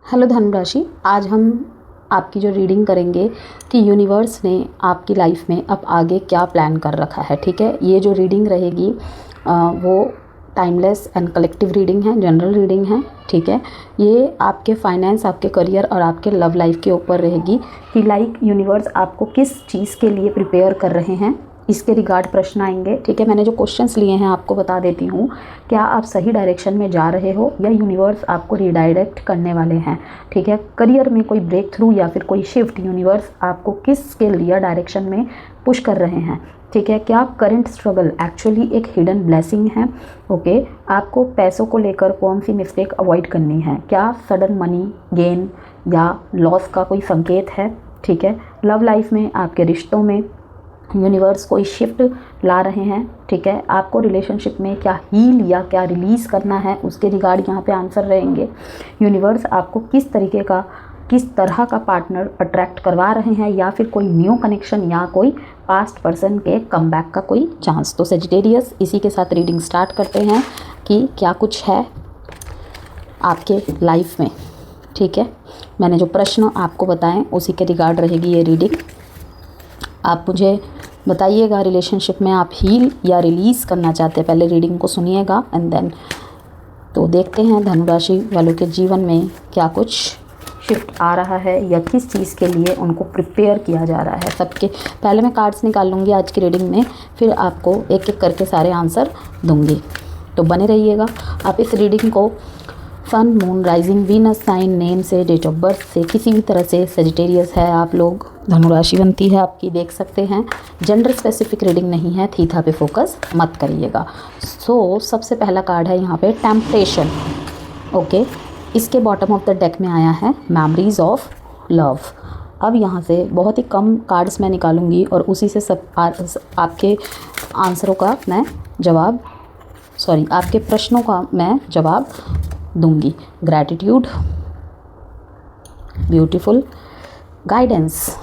Hello धनुराशि, आज हम आपकी जो रीडिंग करेंगे कि यूनिवर्स ने आपकी लाइफ में अब आगे क्या प्लान कर रखा है। ठीक है, ये जो रीडिंग रहेगी वो टाइमलेस एंड कलेक्टिव रीडिंग है, जनरल रीडिंग है। ठीक है, ये आपके फाइनेंस, आपके करियर और आपके लव लाइफ के ऊपर रहेगी कि यूनिवर्स आपको किस चीज़ के लिए प्रिपेयर कर रहे हैं, इसके रिगार्ड प्रश्न आएंगे। ठीक है, मैंने जो क्वेश्चंस लिए हैं आपको बता देती हूँ। क्या आप सही डायरेक्शन में जा रहे हो या यूनिवर्स आपको रिडायरेक्ट करने वाले हैं। ठीक है, करियर में कोई ब्रेक थ्रू या फिर कोई शिफ्ट यूनिवर्स आपको किस के लिए डायरेक्शन में पुश कर रहे हैं। ठीक है, क्या करंट स्ट्रगल एक्चुअली एक हिडन ब्लेसिंग है। ओके, आपको पैसों को लेकर कौन सी मिस्टेक अवॉइड करनी है। क्या सडन मनी गेन या लॉस का कोई संकेत है। ठीक है, लव लाइफ में, आपके रिश्तों में यूनिवर्स कोई शिफ्ट ला रहे हैं। ठीक है, आपको रिलेशनशिप में क्या हील या क्या रिलीज़ करना है, उसके रिगार्ड यहाँ पे आंसर रहेंगे। यूनिवर्स आपको किस तरह का पार्टनर अट्रैक्ट करवा रहे हैं, या फिर कोई न्यू कनेक्शन या कोई पास्ट पर्सन के कमबैक का कोई चांस। तो सेजिटेरियस, इसी के साथ रीडिंग स्टार्ट करते हैं कि क्या कुछ है आपके लाइफ में। ठीक है, मैंने जो प्रश्न आपको बताएं उसी के रिगार्ड रहेगी ये रीडिंग। आप मुझे बताइएगा रिलेशनशिप में आप हील या रिलीज़ करना चाहते हैं। पहले रीडिंग को सुनिएगा एंड देन तो देखते हैं धनुराशि वालों के जीवन में क्या कुछ शिफ्ट आ रहा है या किस चीज़ के लिए उनको प्रिपेयर किया जा रहा है। सबके पहले मैं कार्ड्स निकाल लूँगी आज की रीडिंग में, फिर आपको एक एक करके सारे आंसर दूँगी, तो बने रहिएगा। आप इस रीडिंग को sun, moon, rising, Venus sign, name से, डेट ऑफ बर्थ से, किसी भी तरह से सेजिटेरियस है आप लोग, धनुराशि बनती है आपकी, देख सकते हैं। जेंडर स्पेसिफिक रीडिंग नहीं है, थीथा पे फोकस मत करिएगा। सबसे पहला कार्ड है यहाँ पे टेम्पटेशन। ओके, इसके बॉटम ऑफ द डेक में आया है मेमोरीज ऑफ लव। अब यहाँ से बहुत ही कम कार्ड्स मैं निकालूंगी और उसी से आपके आंसरों का मैं जवाब, आपके प्रश्नों का मैं जवाब दूंगी। Gratitude, beautiful, guidance.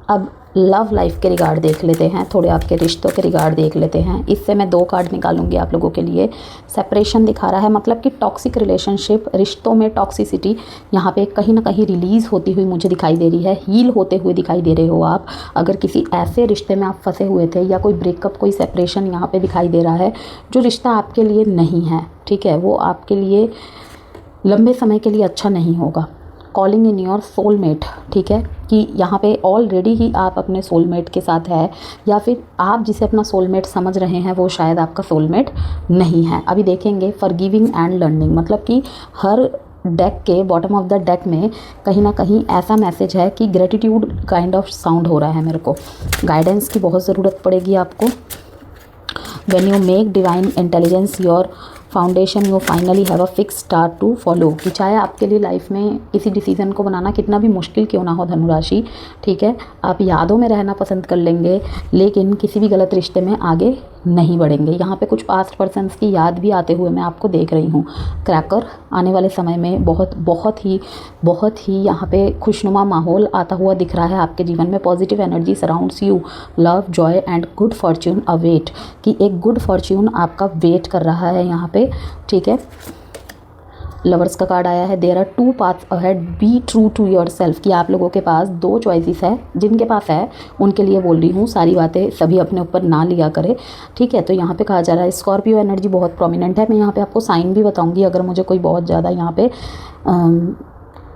अब लव लाइफ के रिगार्ड देख लेते हैं, थोड़े आपके रिश्तों के रिगार्ड देख लेते हैं। इससे मैं 2 कार्ड निकालूंगी आप लोगों के लिए। सेपरेशन दिखा रहा है, मतलब कि टॉक्सिक रिलेशनशिप, रिश्तों में टॉक्सिसिटी यहाँ पे कहीं ना कहीं रिलीज़ होती हुई मुझे दिखाई दे रही है, हील होते हुए दिखाई दे रहे हो आप। अगर किसी ऐसे रिश्ते में आप फंसे हुए थे या कोई ब्रेकअप, कोई सेपरेशन यहाँ पर दिखाई दे रहा है जो रिश्ता आपके लिए नहीं है। ठीक है, वो आपके लिए लंबे समय के लिए अच्छा नहीं होगा। Calling in your soulmate. ठीक है, कि यहाँ पे ऑलरेडी ही आप अपने सोलमेट के साथ है, या फिर आप जिसे अपना सोलमेट समझ रहे हैं वो शायद आपका सोलमेट नहीं है। अभी देखेंगे फॉरगिविंग एंड लर्निंग, मतलब कि हर डेक के बॉटम ऑफ द डेक में कहीं ना कहीं ऐसा मैसेज है कि ग्रेटिट्यूड काइंड ऑफ साउंड हो रहा है मेरे को। गाइडेंस की बहुत ज़रूरत पड़ेगी आपको। When you make divine intelligence your foundation, you finally have a fix star to follow. कि चाहे आपके लिए लाइफ में किसी डिसीज़न को बनाना कितना भी मुश्किल क्यों ना हो धनुराशि, ठीक है, आप यादों में रहना पसंद कर लेंगे लेकिन किसी भी गलत रिश्ते में आगे नहीं बढ़ेंगे। यहाँ पे कुछ पास्ट पर्सन्स की याद भी आते हुए मैं आपको देख रही हूँ। क्रैकर, आने वाले समय में बहुत ही यहाँ पे खुशनुमा माहौल आता हुआ दिख रहा है आपके जीवन में। Positive energy surrounds you, love, Joy and good Fortune await. कि एक गुड फॉर्च्यून आपका वेट कर रहा है यहाँ पे। ठीक है, लवर्स का कार्ड आया है। There are 2 paths ahead, be true to yourself. कि आप लोगों के पास 2 चॉइसेस है, जिनके पास है उनके लिए बोल रही हूँ, सारी बातें सभी अपने ऊपर ना लिया करें। ठीक है, तो यहाँ पे कहा जा रहा है स्कॉर्पियो एनर्जी बहुत प्रोमिनेंट है। मैं यहाँ पे आपको साइन भी बताऊँगी अगर मुझे कोई बहुत ज़्यादा यहाँ पे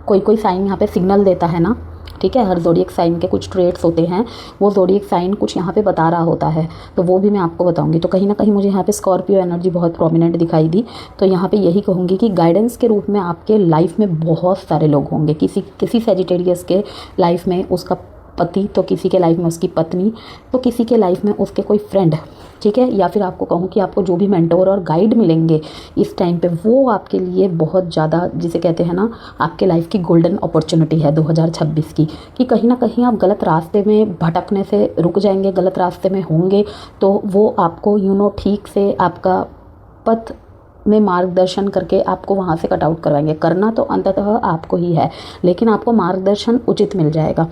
कोई साइन यहाँ पे सिग्नल देता है ना। ठीक है, हर ज़ोडिएक साइन के कुछ ट्रेट्स होते हैं, वो ज़ोडिएक साइन कुछ यहाँ पे बता रहा होता है, तो वो भी मैं आपको बताऊंगी। तो कहीं ना कहीं मुझे यहाँ पे स्कॉर्पियो एनर्जी बहुत प्रोमिनेंट दिखाई दी। तो यहाँ पे यही कहूँगी कि गाइडेंस के रूप में आपके लाइफ में बहुत सारे लोग होंगे। किसी सेजिटेरियस के लाइफ में उसका पति, तो किसी के लाइफ में उसकी पत्नी, तो किसी के लाइफ में उसके कोई फ्रेंड। ठीक है, या फिर आपको कहूँ कि आपको जो भी मेंटोर और गाइड मिलेंगे इस टाइम पे, वो आपके लिए बहुत ज़्यादा, जिसे कहते हैं ना, आपके लाइफ की गोल्डन अपॉर्चुनिटी है 2026 की। कि कहीं ना कहीं आप गलत रास्ते में भटकने से रुक जाएंगे, गलत रास्ते में होंगे, तो वो आपको ठीक से आपका पथ में मार्गदर्शन करके आपको वहाँ से कट आउट करवाएंगे। करना तो अंततः आपको ही है, लेकिन आपको मार्गदर्शन उचित मिल जाएगा।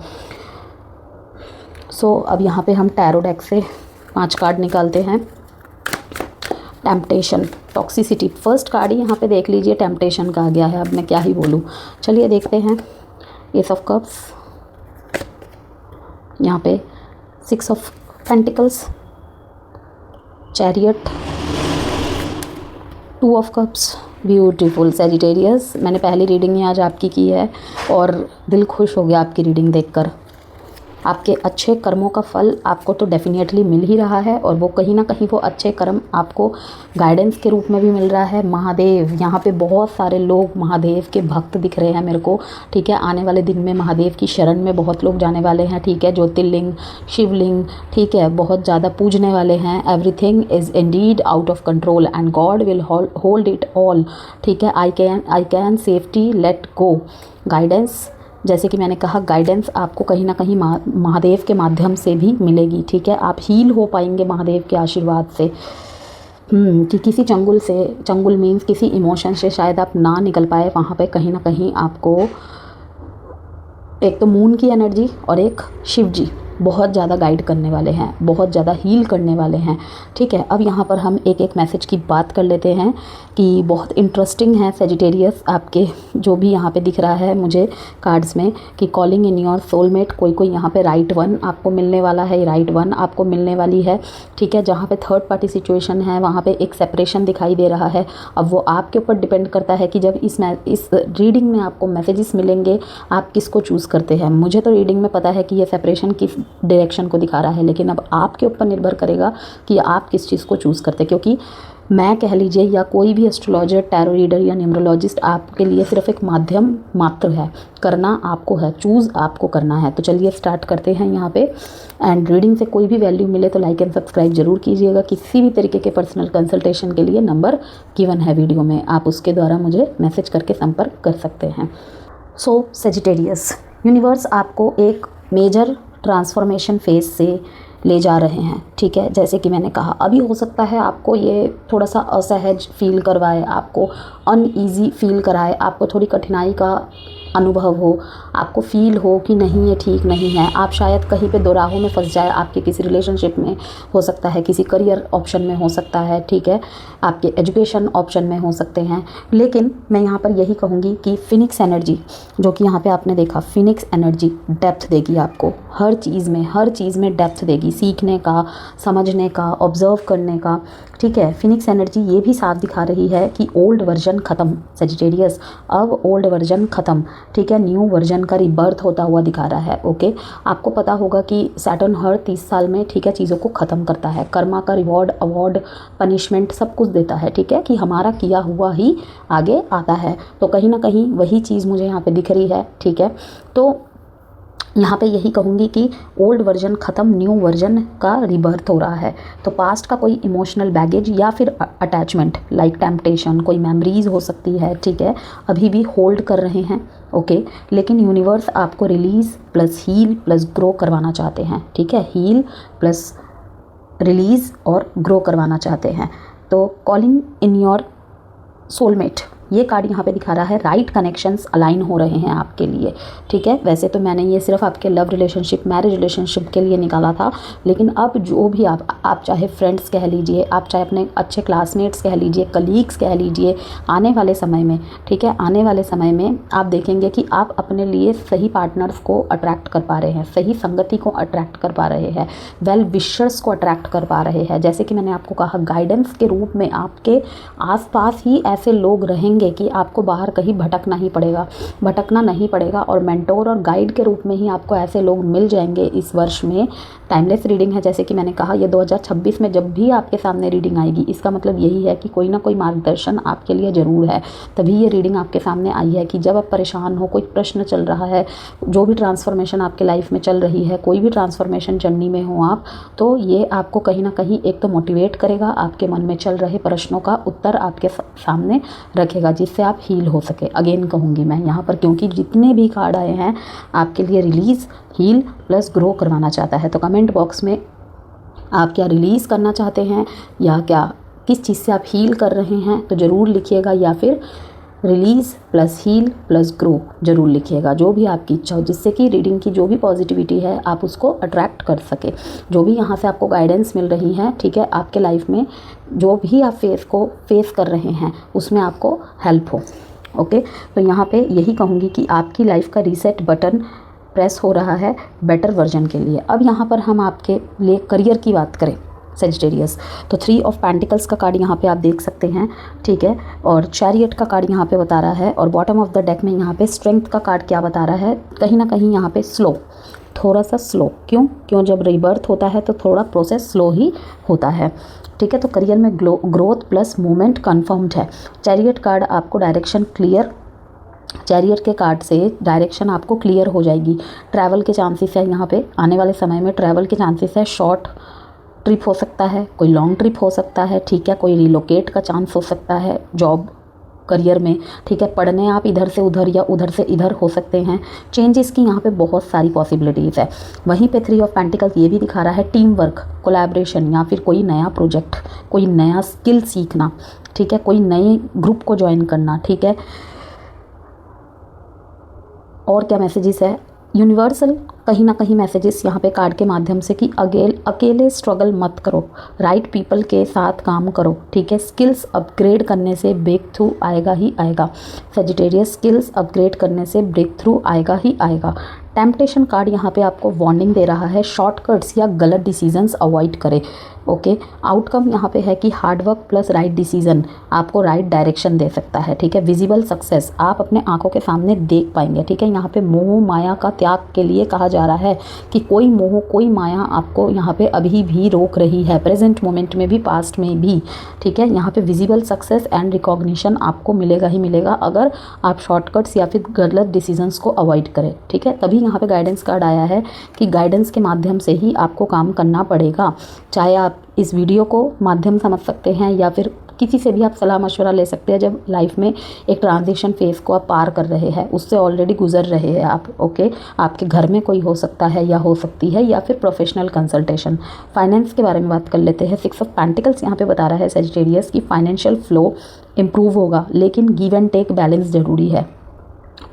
अब यहाँ पे हम टैरो डेक से 5 कार्ड निकालते हैं। Temptation, toxicity. फर्स्ट कार्ड ही यहाँ पे देख लीजिए टेम्पटेशन का आ गया है, अब मैं क्या ही बोलूँ। चलिए देखते हैं। एस ऑफ कप्स, यहाँ पे 6 of pentacles, chariot, 2 of cups. Beautiful Sagittarius, मैंने पहली रीडिंग ही आज आपकी की है और दिल खुश हो गया आपकी रीडिंग देखकर। आपके अच्छे कर्मों का फल आपको तो डेफिनेटली मिल ही रहा है और वो कहीं ना कहीं वो अच्छे कर्म आपको गाइडेंस के रूप में भी मिल रहा है। महादेव, यहाँ पे बहुत सारे लोग महादेव के भक्त दिख रहे हैं मेरे को, ठीक है। आने वाले दिन में महादेव की शरण में बहुत लोग जाने वाले हैं, ठीक है। ज्योतिर्लिंग, शिवलिंग, ठीक है, बहुत ज़्यादा पूजने वाले हैं। Everything is Indeed out of control and God will hold it all, ठीक है। I can safety let go. Guidance, जैसे कि मैंने कहा, गाइडेंस आपको कहीं ना कहीं महादेव के माध्यम से भी मिलेगी, ठीक है। आप हील हो पाएंगे महादेव के आशीर्वाद से। कि किसी चंगुल से, चंगुल मीन्स किसी इमोशन से शायद आप ना निकल पाए, वहाँ पे कहीं ना कहीं आपको एक तो मून की एनर्जी और एक शिव जी बहुत ज़्यादा गाइड करने वाले हैं, बहुत ज़्यादा हील करने वाले हैं, ठीक है। अब यहाँ पर हम एक एक मैसेज की बात कर लेते हैं कि बहुत इंटरेस्टिंग है सैजिटेरियस आपके, जो भी यहाँ पे दिख रहा है मुझे कार्ड्स में कि कॉलिंग इन योर सोलमेट। कोई यहाँ पे राइट वन आपको मिलने वाला है, राइट वन आपको मिलने वाली है, ठीक है। जहाँ पे थर्ड पार्टी सिचुएशन है वहाँ पे एक सेपरेशन दिखाई दे रहा है। अब वो आपके ऊपर डिपेंड करता है कि जब इस रीडिंग में आपको मैसेजेस मिलेंगे आप किसको चूज़ करते हैं। मुझे तो रीडिंग में पता है कि ये सेपरेशन किस डायरेक्शन को दिखा रहा है, लेकिन अब आपके ऊपर निर्भर करेगा कि आप किस चीज़ को चूज़ करते हैं। क्योंकि मैं कह लीजिए या कोई भी एस्ट्रोलॉजर, टैरो रीडर या न्यूमरोलॉजिस्ट आपके लिए सिर्फ एक माध्यम मात्र है, करना आपको है, चूज़ आपको करना है। तो चलिए स्टार्ट करते हैं यहाँ पे। एंड रीडिंग से कोई भी वैल्यू मिले तो लाइक एंड सब्सक्राइब जरूर कीजिएगा। किसी भी तरीके के पर्सनल कंसल्टेशन के लिए नंबर गिवन है वीडियो में, आप उसके द्वारा मुझे मैसेज करके संपर्क कर सकते हैं। सो सैजिटेरियस, यूनिवर्स आपको एक मेजर ट्रांसफॉर्मेशन फेज से ले जा रहे हैं, ठीक है। जैसे कि मैंने कहा, अभी हो सकता है आपको ये थोड़ा सा असहज फील करवाए, आपको अनईजी फील कराए, आपको थोड़ी कठिनाई का अनुभव हो, आपको फील हो कि नहीं ये ठीक नहीं है, आप शायद कहीं पे दोराहों में फंस जाए। आपके किसी रिलेशनशिप में हो सकता है, किसी करियर ऑप्शन में हो सकता है, ठीक है, आपके एजुकेशन ऑप्शन में हो सकते हैं। लेकिन मैं यहाँ पर यही कहूँगी कि फिनिक्स एनर्जी, जो कि यहाँ पे आपने देखा, फिनिक्स एनर्जी डेप्थ देगी आपको हर चीज़ में डेप्थ देगी, सीखने का, समझने का, ऑब्जर्व करने का, ठीक है। फिनिक्स एनर्जी ये भी साफ दिखा रही है कि ओल्ड वर्जन ख़त्म सैजिटेरियस, अब ओल्ड वर्जन ख़त्म, ठीक है। न्यू वर्जन का रिबर्थ होता हुआ दिखा रहा है, ओके। आपको पता होगा कि सैटर्न हर 30 साल में, ठीक है, चीज़ों को ख़त्म करता है, कर्मा का रिवॉर्ड, अवार्ड, पनिशमेंट सब कुछ देता है, ठीक है, कि हमारा किया हुआ ही आगे आता है। तो कहीं ना कहीं वही चीज़ मुझे यहाँ पे दिख रही है, ठीक है। तो यहाँ पे यही कहूँगी कि ओल्ड वर्जन ख़त्म, न्यू वर्जन का रिबर्थ हो रहा है। तो पास्ट का कोई इमोशनल बैगेज या फिर अटैचमेंट लाइक टेम्पटेशन, कोई मेमोरीज हो सकती है, ठीक है, अभी भी होल्ड कर रहे हैं, ओके। लेकिन यूनिवर्स आपको release plus heal plus grow करवाना चाहते हैं, ठीक है। हील प्लस रिलीज़ और ग्रो करवाना चाहते हैं। तो कॉलिंग इन योर सोलमेट, ये कार्ड यहाँ पे दिखा रहा है राइट कनेक्शंस अलाइन हो रहे हैं आपके लिए, ठीक है। वैसे तो मैंने ये सिर्फ आपके लव रिलेशनशिप, मैरिज रिलेशनशिप के लिए निकाला था, लेकिन अब जो भी आप चाहे फ्रेंड्स कह लीजिए, आप चाहे अपने अच्छे क्लासमेट्स कह लीजिए, कलीग्स कह लीजिए, आने वाले समय में, ठीक है, आने वाले समय में आप देखेंगे कि आप अपने लिए सही पार्टनर्स को अट्रैक्ट कर पा रहे हैं, सही संगति को अट्रैक्ट कर पा रहे हैं, वेल विशर्स को अट्रैक्ट कर पा रहे हैं। जैसे कि मैंने आपको कहा, गाइडेंस के रूप में आपके आसपास ही ऐसे लोग रहेंगे कि आपको बाहर कहीं भटकना नहीं पड़ेगा और मेंटोर और गाइड के रूप में ही आपको ऐसे लोग मिल जाएंगे इस वर्ष में। टाइमलेस रीडिंग है, जैसे कि मैंने कहा, ये 2026 में जब भी आपके सामने रीडिंग आएगी, इसका मतलब यही है कि कोई ना कोई मार्गदर्शन आपके लिए ज़रूर है। तभी ये रीडिंग आपके सामने आई है कि जब आप परेशान हो, कोई प्रश्न चल रहा है, जो भी ट्रांसफॉर्मेशन आपके लाइफ में चल रही है, कोई भी ट्रांसफॉर्मेशन जर्नी में हो आप, तो ये आपको कहीं ना कहीं एक तो मोटिवेट करेगा, आपके मन में चल रहे प्रश्नों का उत्तर आपके सामने रखेगा, जिससे आप हील हो सके। अगेन कहूँगी मैं यहाँ पर, क्योंकि जितने भी कार्ड आए हैं आपके लिए रिलीज़, हील प्लस ग्रो करवाना चाहता है। तो कमेंट बॉक्स में आप क्या रिलीज़ करना चाहते हैं या क्या किस चीज़ से आप हील कर रहे हैं तो ज़रूर लिखिएगा, या फिर release plus heal plus grow जरूर लिखिएगा, जो भी आपकी इच्छा हो, जिससे कि रीडिंग की जो भी पॉजिटिविटी है आप उसको अट्रैक्ट कर सके। जो भी यहाँ से आपको गाइडेंस मिल रही है, ठीक है, आपके लाइफ में जो भी आप फेस कर रहे हैं उसमें आपको हेल्प हो। ओके, तो यहाँ पे यही कहूँगी कि आपकी लाइफ का रीसेट बटन प्रेस हो रहा है बेटर वर्जन के लिए। अब यहाँ पर हम आपके लिए करियर की बात करें सेजिटेरियस, तो 3 ऑफ पेंटिकल्स का कार्ड यहाँ पे आप देख सकते हैं, ठीक है, और चैरियट का कार्ड यहाँ पे बता रहा है, और बॉटम ऑफ द डेक में यहाँ पे स्ट्रेंथ का कार्ड क्या बता रहा है, कहीं ना कहीं यहाँ पे स्लो, थोड़ा सा स्लो। क्यों जब रीबर्थ होता है तो थोड़ा प्रोसेस स्लो ही होता है, ठीक है। तो करियर में ग्रोथ प्लस मूवमेंट कन्फर्म्ड है। चैरियट कार्ड आपको डायरेक्शन क्लियर, चैरियट के कार्ड से डायरेक्शन आपको क्लियर हो जाएगी। ट्रैवल के चांसेस है यहाँ पे, आने वाले समय में ट्रैवल के चांसेस है। शॉर्ट ट्रिप हो सकता है, कोई लॉन्ग ट्रिप हो सकता है, ठीक है, कोई रिलोकेट का चांस हो सकता है जॉब करियर में, ठीक है, पढ़ने आप इधर से उधर या उधर से इधर हो सकते हैं। चेंजेस की यहाँ पे बहुत सारी पॉसिबिलिटीज़ है। वहीं पे 3 ऑफ पेंटिकल्स ये भी दिखा रहा है टीम वर्क, कोलैबोरेशन, या फिर कोई नया प्रोजेक्ट, कोई नया स्किल सीखना, ठीक है, कोई नए ग्रुप को ज्वाइन करना, ठीक है। और क्या मैसेजेस है, यूनिवर्सल कहीं ना कहीं मैसेजेस यहाँ पे कार्ड के माध्यम से कि अकेले स्ट्रगल मत करो, राइट पीपल के साथ काम करो, ठीक है। स्किल्स अपग्रेड करने से ब्रेक थ्रू आएगा ही आएगा। सेजिटेरियस, स्किल्स अपग्रेड करने से ब्रेक थ्रू आएगा ही आएगा। टेम्पटेशन कार्ड यहाँ पे आपको वार्निंग दे रहा है, शॉर्टकट्स या गलत डिसीजंस अवॉइड करें। ओके, आउटकम यहाँ पे है कि हार्डवर्क प्लस राइट डिसीजन आपको राइट डायरेक्शन दे सकता है, ठीक है। विजिबल सक्सेस आप अपने आंखों के सामने देख पाएंगे, ठीक है। यहाँ पे मोह माया का त्याग के लिए कहा जा रहा है कि कोई मोह कोई माया आपको यहाँ पे अभी भी रोक रही है, प्रेजेंट मोमेंट में भी पास्ट में भी, ठीक है। यहाँ पे विजिबल सक्सेस एंड रिकॉग्निशन आपको मिलेगा ही मिलेगा अगर आप शॉर्टकट्स या फिर गलत डिसीजंस को अवॉइड करें, ठीक है। तभी यहाँ पे गाइडेंस कार्ड आया है कि गाइडेंस के माध्यम से ही आपको काम करना पड़ेगा। चाहे आप इस वीडियो को माध्यम समझ सकते हैं या फिर किसी से भी आप सलाह मशवरा ले सकते हैं जब लाइफ में एक ट्रांजिशन फेज़ को आप पार कर रहे हैं, उससे ऑलरेडी गुजर रहे हैं आप। ओके, आपके घर में कोई हो सकता है या हो सकती है, या फिर प्रोफेशनल कंसल्टेशन। फाइनेंस के बारे में बात कर लेते हैं। 6 ऑफ पेंटिकल्स यहाँ पे बता रहा है सेजिटेरियस की फाइनेंशियल फ्लो इम्प्रूव होगा, लेकिन गिव एंड टेक बैलेंस ज़रूरी है।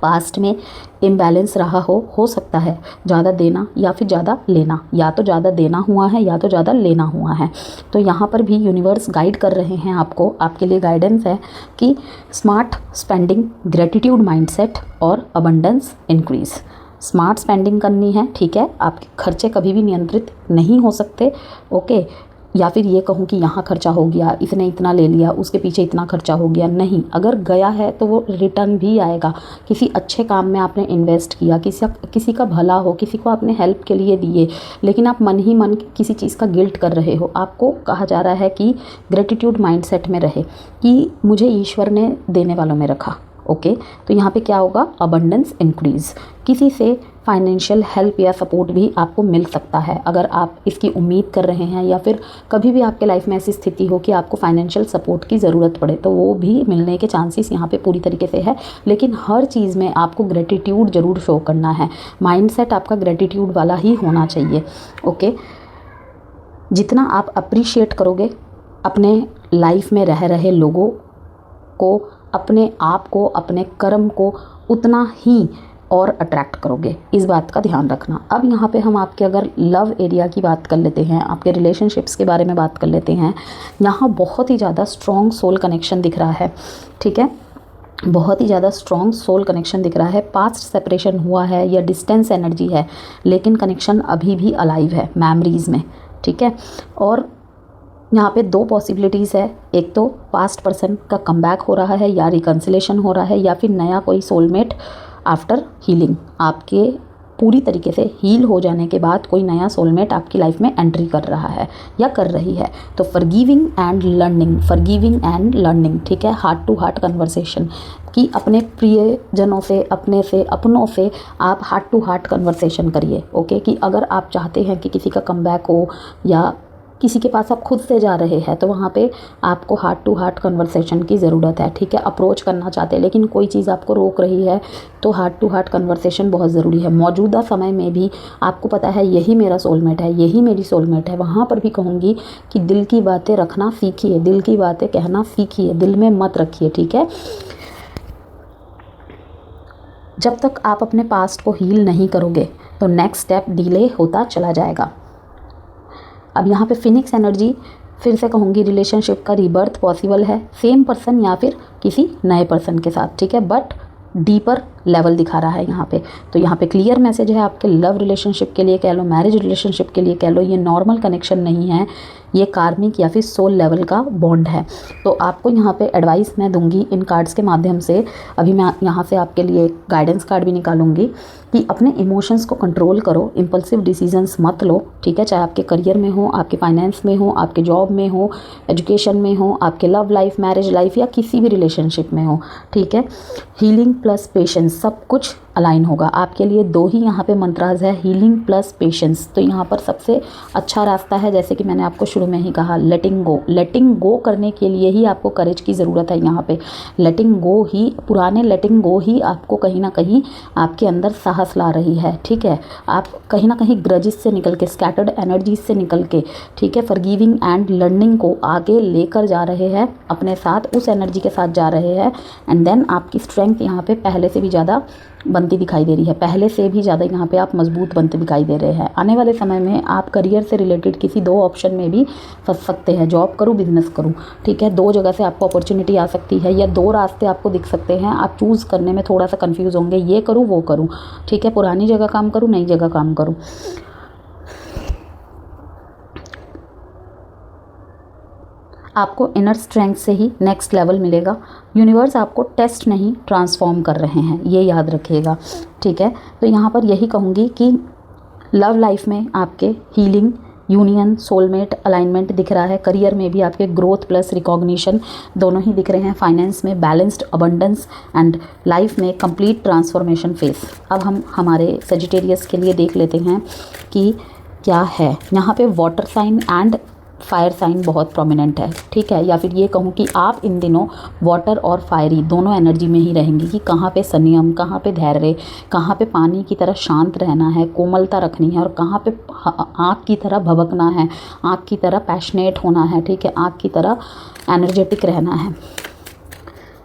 पास्ट में इम्बैलेंस रहा हो सकता है ज़्यादा देना या फिर ज़्यादा लेना, या तो ज़्यादा देना हुआ है या तो ज़्यादा लेना हुआ है। तो यहाँ पर भी यूनिवर्स गाइड कर रहे हैं आपको, आपके लिए गाइडेंस है कि स्मार्ट स्पेंडिंग, ग्रेटिट्यूड माइंडसेट और अबंडेंस इंक्रीज। स्मार्ट स्पेंडिंग करनी है, ठीक है। आपके खर्चे कभी भी नियंत्रित नहीं हो सकते, ओके। या फिर ये कहूँ कि यहाँ खर्चा हो गया, इसने इतना ले लिया, उसके पीछे इतना खर्चा हो गया, नहीं। अगर गया है तो वो रिटर्न भी आएगा। किसी अच्छे काम में आपने इन्वेस्ट किया, किसी का भला हो, किसी को आपने हेल्प के लिए दिए, लेकिन आप मन ही मन किसी चीज़ का गिल्ट कर रहे हो। आपको कहा जा रहा है कि ग्रेटिट्यूड माइंडसेट में रहे कि मुझे ईश्वर ने देने वालों में रखा, ओके। तो यहाँ पे क्या होगा, अबंडेंस इंक्रीज। किसी से फाइनेंशियल हेल्प या सपोर्ट भी आपको मिल सकता है अगर आप इसकी उम्मीद कर रहे हैं, या फिर कभी भी आपके लाइफ में ऐसी स्थिति हो कि आपको फाइनेंशियल सपोर्ट की ज़रूरत पड़े, तो वो भी मिलने के चांसेस यहाँ पे पूरी तरीके से है। लेकिन हर चीज़ में आपको ग्रेटिट्यूड ज़रूर शो करना है, माइंडसेट आपका ग्रेटिट्यूड वाला ही होना चाहिए, ओके। जितना आप अप्रिशिएट करोगे अपने लाइफ में रह रहे लोगों को, अपने आप को, अपने कर्म को, उतना ही और अट्रैक्ट करोगे। इस बात का ध्यान रखना। अब यहाँ पे हम आपके अगर लव एरिया की बात कर लेते हैं, आपके रिलेशनशिप्स के बारे में बात कर लेते हैं। यहाँ बहुत ही ज़्यादा स्ट्रॉन्ग सोल कनेक्शन दिख रहा है, ठीक है। बहुत ही ज़्यादा स्ट्रॉन्ग सोल कनेक्शन दिख रहा है। पास्ट सेपरेशन हुआ है या डिस्टेंस एनर्जी है, लेकिन कनेक्शन अभी भी अलाइव है मेमोरीज़ में, ठीक है। और यहाँ पे 2 पॉसिबिलिटीज़ है, एक तो पास्ट पर्सन का कमबैक हो रहा है या रिकन्सिलेशन हो रहा है, या फिर नया कोई सोलमेट आफ्टर हीलिंग, आपके पूरी तरीके से हील हो जाने के बाद कोई नया सोलमेट आपकी लाइफ में एंट्री कर रहा है या कर रही है। तो फॉरगिविंग एंड लर्निंग, ठीक है। हार्ट टू हार्ट कन्वर्सेशन कि अपने प्रियजनों से, अपनों से आप हार्ट टू हार्ट कन्वर्सेशन करिए, ओके। कि अगर आप चाहते हैं कि किसी का कमबैक हो या किसी के पास आप खुद से जा रहे हैं, तो वहाँ पे आपको हार्ट टू हार्ट कन्वर्सेशन की ज़रूरत है, ठीक है। अप्रोच करना चाहते हैं लेकिन कोई चीज़ आपको रोक रही है, तो हार्ट टू हार्ट कन्वर्सेशन बहुत ज़रूरी है। मौजूदा समय में भी आपको पता है यही मेरा सोलमेट है, यही मेरी सोलमेट है, वहाँ पर भी कहूँगी कि दिल की बातें रखना सीखिए, दिल की बातें कहना सीखिए, दिल में मत रखिए, ठीक है। जब तक आप अपने पास्ट को हील नहीं करोगे तो नेक्स्ट स्टेप डिले होता चला जाएगा। अब यहाँ पे फिनिक्स एनर्जी, फिर से कहूँगी रिलेशनशिप का रीबर्थ पॉसिबल है, सेम पर्सन या फिर किसी नए पर्सन के साथ, ठीक है, बट डीपर लेवल दिखा रहा है यहाँ पे। तो यहाँ पे क्लियर मैसेज है आपके लव रिलेशनशिप के लिए कह लो, मैरिज रिलेशनशिप के लिए कह लो, ये नॉर्मल कनेक्शन नहीं है, ये कार्मिक या फिर सोल लेवल का बॉन्ड है। तो आपको यहाँ पे एडवाइस मैं दूंगी इन कार्ड्स के माध्यम से। अभी मैं यहाँ से आपके लिए गाइडेंस कार्ड भी निकालूंगी कि अपने इमोशंस को कंट्रोल करो, इम्पल्सिव डिसीजंस मत लो, ठीक है, चाहे आपके करियर में हो, आपके फाइनेंस में हो, आपके जॉब में हो, एजुकेशन में हो, आपके लव लाइफ, मैरिज लाइफ या किसी भी रिलेशनशिप में हो, ठीक है। हीलिंग प्लस पेशेंस, सब कुछ अलाइन होगा आपके लिए। दो ही यहाँ पे मंत्राज है, हीलिंग प्लस पेशेंस। तो यहाँ पर सबसे अच्छा रास्ता है, जैसे कि मैंने आपको शुरू में ही कहा, लेटिंग गो। लेटिंग गो करने के लिए ही आपको करेज की ज़रूरत है। यहाँ पे लेटिंग गो ही, पुराने लेटिंग गो ही आपको कहीं ना कहीं आपके अंदर साहस ला रही है, ठीक है। आप कहीं ना कहीं ग्रजेस से निकल के, स्कैटर्ड एनर्जीज से निकल के, ठीक है, फॉरगिविंग एंड लर्निंग को आगे लेकर जा रहे हैं अपने साथ, उस एनर्जी के साथ जा रहे हैं। एंड देन आपकी स्ट्रेंथ यहाँ पे पहले से भी ज़्यादा बनती दिखाई दे रही है, पहले से भी ज़्यादा यहाँ पे आप मजबूत बनते दिखाई दे रहे हैं। आने वाले समय में आप करियर से रिलेटेड किसी दो ऑप्शन में भी फंस सकते हैं, जॉब करूँ बिजनेस करूँ, ठीक है, दो जगह से आपको अपॉर्चुनिटी आ सकती है या दो रास्ते आपको दिख सकते हैं। आप चूज़ करने में थोड़ा सा कंफ्यूज होंगे, ये करूँ वो करूँ, ठीक है, पुरानी जगह काम करूँ नई जगह काम करूँ। आपको इनर स्ट्रेंथ से ही नेक्स्ट लेवल मिलेगा। यूनिवर्स आपको टेस्ट नहीं ट्रांसफॉर्म कर रहे हैं, ये याद रखिएगा, ठीक है। तो यहाँ पर यही कहूँगी कि लव लाइफ में आपके हीलिंग, यूनियन, सोलमेट, अलाइनमेंट दिख रहा है। करियर में भी आपके ग्रोथ प्लस रिकॉग्निशन दोनों ही दिख रहे हैं। फाइनेंस में बैलेंस्ड अबंडेंस एंड लाइफ में कंप्लीट ट्रांसफॉर्मेशन फेस। अब हम हमारे सेजिटेरियस के लिए देख लेते हैं कि क्या है। यहाँ पे water sign and fire sign बहुत प्रोमिनेंट है, ठीक है, या फिर ये कहूँ कि आप इन दिनों वाटर और फायरी दोनों एनर्जी में ही रहेंगी कि कहाँ पे संयम, कहाँ पे धैर्य, कहाँ पे पानी की तरह शांत रहना है, कोमलता रखनी है, और कहाँ पे आग की तरह भभकना है, आग की तरह पैशनेट होना है, ठीक है, आग की तरह एनर्जेटिक रहना है।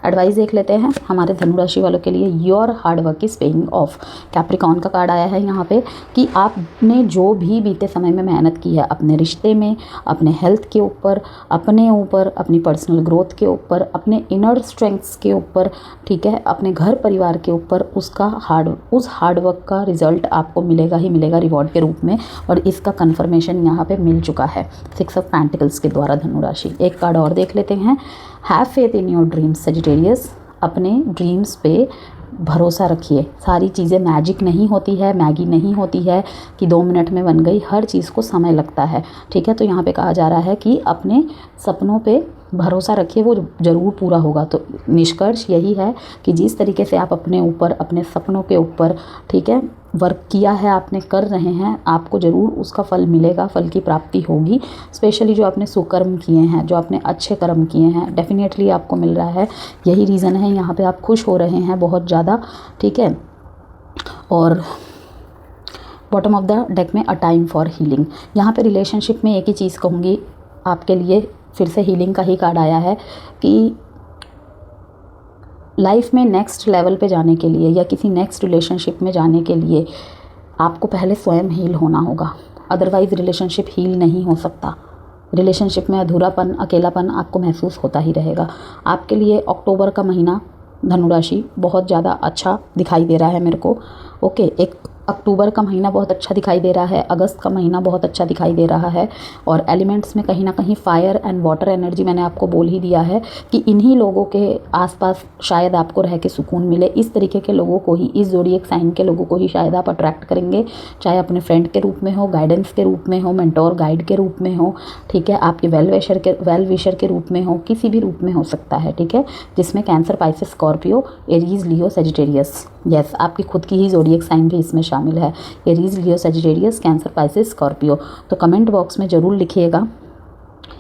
एडवाइस देख लेते हैं हमारे धनु राशि वालों के लिए। Your hard work is paying off. Capricorn का कार्ड आया है यहाँ पे कि आपने जो भी बीते समय में मेहनत की है अपने रिश्ते में, अपने हेल्थ के ऊपर, अपने ऊपर, अपनी पर्सनल ग्रोथ के ऊपर, अपने इनर स्ट्रेंथ्स के ऊपर, ठीक है, अपने घर परिवार के ऊपर, उस हार्ड वर्क का रिजल्ट आपको मिलेगा ही मिलेगा रिवॉर्ड के रूप में। और इसका कन्फर्मेशन यहाँ पे मिल चुका है 6 ऑफ पेंटिकल्स के द्वारा धनु राशि। एक कार्ड और देख लेते हैं। Have faith in your dreams Sagittarius. अपने ड्रीम्स पे भरोसा रखिए। सारी चीज़ें मैजिक नहीं होती है, मैगी नहीं होती है कि 2 मिनट में बन गई, हर चीज़ को समय लगता है, ठीक है। तो यहाँ पे कहा जा रहा है कि अपने सपनों पे भरोसा रखिए, वो ज़रूर पूरा होगा। तो निष्कर्ष यही है कि जिस तरीके से आप अपने ऊपर, अपने सपनों के ऊपर, ठीक है, वर्क किया है, आपने कर रहे हैं, आपको ज़रूर उसका फल मिलेगा, फल की प्राप्ति होगी। स्पेशली जो आपने सुकर्म किए हैं, जो आपने अच्छे कर्म किए हैं, डेफिनेटली आपको मिल रहा है। यही रीज़न है यहाँ पे आप खुश हो रहे हैं बहुत ज़्यादा, ठीक है। और बॉटम ऑफ द डेक में अ टाइम फॉर हीलिंग। यहाँ पे रिलेशनशिप में एक ही चीज़ कहूँगी आपके लिए, फिर से हीलिंग का ही कार्ड आया है कि लाइफ में नेक्स्ट लेवल पे जाने के लिए या किसी नेक्स्ट रिलेशनशिप में जाने के लिए आपको पहले स्वयं हील होना होगा, अदरवाइज़ रिलेशनशिप हील नहीं हो सकता। रिलेशनशिप में अधूरापन, अकेलापन आपको महसूस होता ही रहेगा। आपके लिए अक्टूबर का महीना धनु राशि बहुत ज़्यादा अच्छा दिखाई दे रहा है मेरे को, ओके। एक अक्टूबर का महीना बहुत अच्छा दिखाई दे रहा है, अगस्त का महीना बहुत अच्छा दिखाई दे रहा है। और एलिमेंट्स में कहीं ना कहीं फायर एंड वाटर एनर्जी मैंने आपको बोल ही दिया है कि इन्हीं लोगों के आसपास शायद आपको रह के सुकून मिले। इस तरीके के लोगों को ही, इस ज़ोडिएक साइन के लोगों को ही शायद आप अट्रैक्ट करेंगे, चाहे अपने फ्रेंड के रूप में हो, गाइडेंस के रूप में हो, मेंटोर गाइड के रूप में हो, ठीक है, आपके वेल विशर के रूप में हो, किसी भी रूप में हो सकता है, ठीक है, जिसमें कैंसर, पाइसेस, स्कॉर्पियो, एरीज, लियो, सेजिटेरियस, यस, आपकी खुद की ही ज़ोडिएक साइन भी इसमें शामिल है। एरीज, लियो, सेजिटेरियस, कैंसर, पाइसेस, स्कॉर्पियो। तो कमेंट बॉक्स में ज़रूर लिखिएगा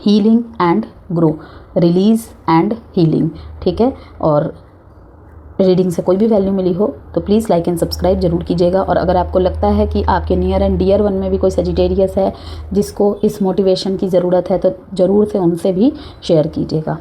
healing and grow, release and healing, ठीक है। और रीडिंग से कोई भी वैल्यू मिली हो तो प्लीज़ लाइक एंड सब्सक्राइब जरूर कीजिएगा। और अगर आपको लगता है कि आपके नियर एंड डियर वन में भी कोई सेजिटेरियस है जिसको इस मोटिवेशन की ज़रूरत है तो ज़रूर से उनसे भी शेयर कीजिएगा।